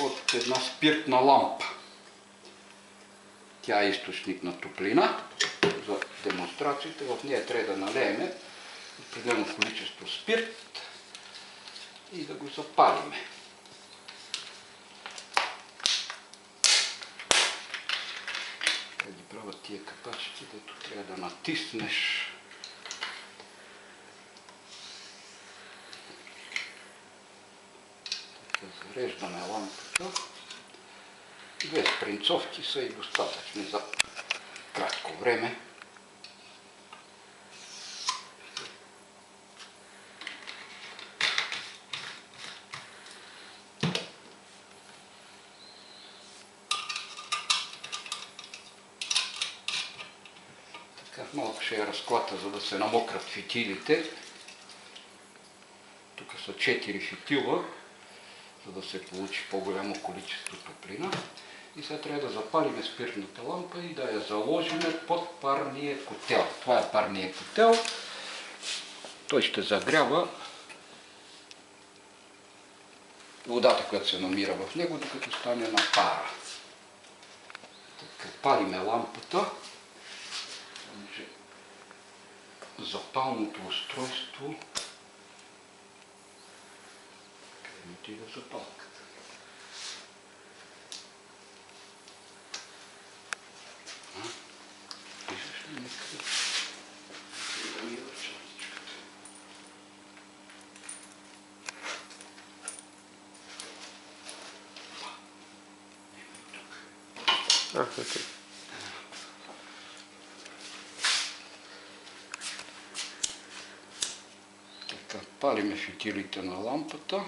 от една спиртна лампа. Тя е източник на топлина. За демонстрацията в нея трябва да налеем определено количество спирт и да го запалиме. Преди правят тия капачки, дето трябва да натиснеш. Зареждаме лампата. 2 спринцовки са и достатъчни за кратко време. Така малко ще я разклата, за да се намократ фитилите. Тук са 4 фитила, за да се получи по-голямо количество топлина. И сега трябва да запалим спиртната лампа и да я заложим под парния котел. Това е парния котел. Той ще загрява водата, която се намира в него, докато стане на пара. Така, палиме лампата. Запалното устройство. Къде ми отида запалката? Виждаш ли някакъв? Да ми е ръчаничката. Нема и тук. Така, палиме фитилите на лампата.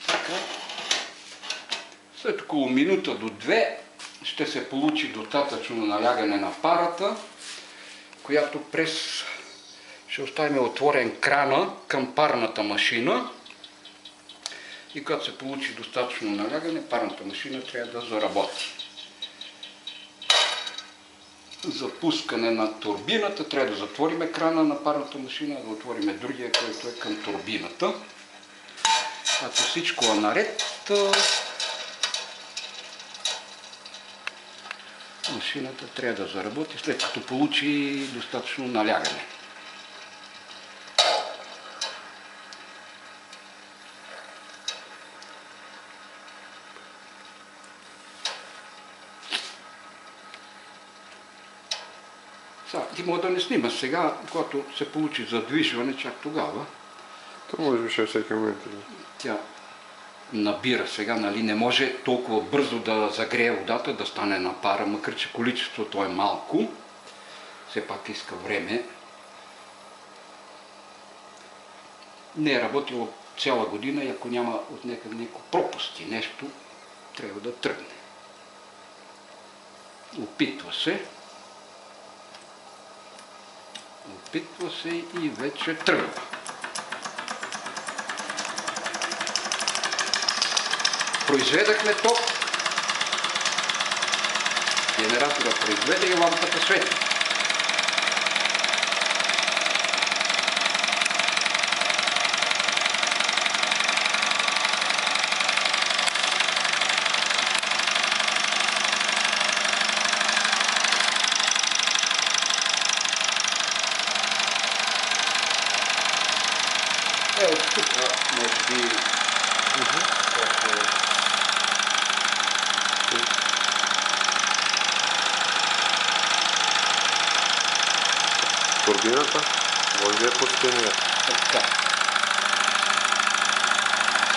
Така. След около минута до 2 ще се получи достатъчно налягане на парата, която ще оставим отворен крана към парната машина и когато се получи достатъчно налягане, парната машина трябва да заработи. За пускане на турбината трябва да затворим крана на парната машина, да отворим другия, който е към турбината. Ако всичко е наред, машината трябва да заработи, след като получи достатъчно налягане. Ти мога да не снима сега, когато се получи задвижване, чак тогава. То може би ще всеки момент. Тя набира сега, нали, не може толкова бързо да загрее водата, да стане на пара, макар че количеството е малко. Все пак иска време. Не е работило цяла година и ако няма от някъде някакви пропусти, нещо, трябва да тръгне. Опитва се. Опитва се и вече тръгва. Произведахме ток. Генератора произведе и лампата свети. От тук, може би, турбината, може да я пустим. Така.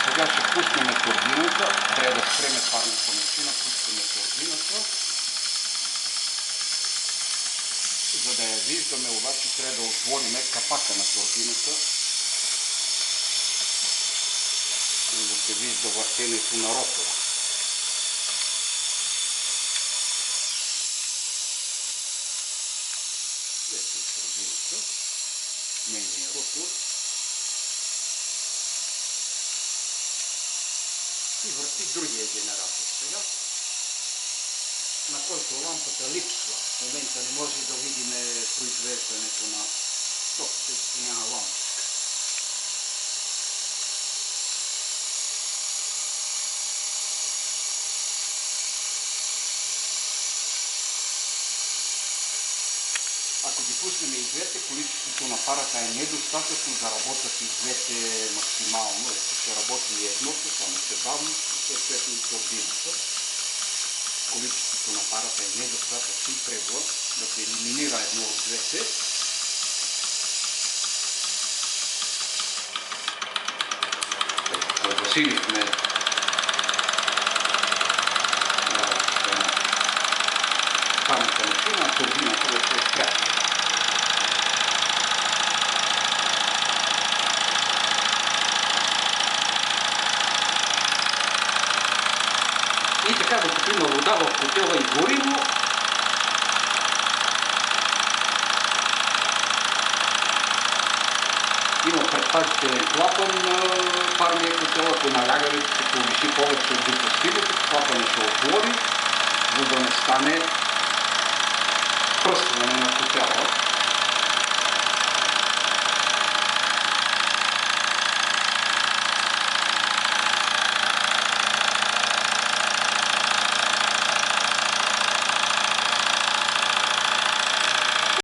Сега ще пуснем турбината, трябва да спреме парната машина, пускаме турбината. За да я виждаме, обаче трябва да отворим капака на турбината, за да се вижда въртенето на ротора. Ето и турбината, нейния ротор. И върти другия генератор сега, на който лампата липсва. В момента не може да видим произвеждането на ток, тъй като няма лампичка. Ако ги пуснем и двете, количеството на парата е недостатъчно да работят и двете максимално. Ето ще работи и едното, само че бавно, съответно и турбината. Количеството на парата е недостатъчно, трябва да се елиминира едно от двете. Засилихме парната машина, а турбината да се спря. И така, докато има вода в котела и гориво, има предпазителен клапан на парния котел, ако налягането се повиши повече от допустимото, клапанът ще отвори, за да не стане пръскване на котела.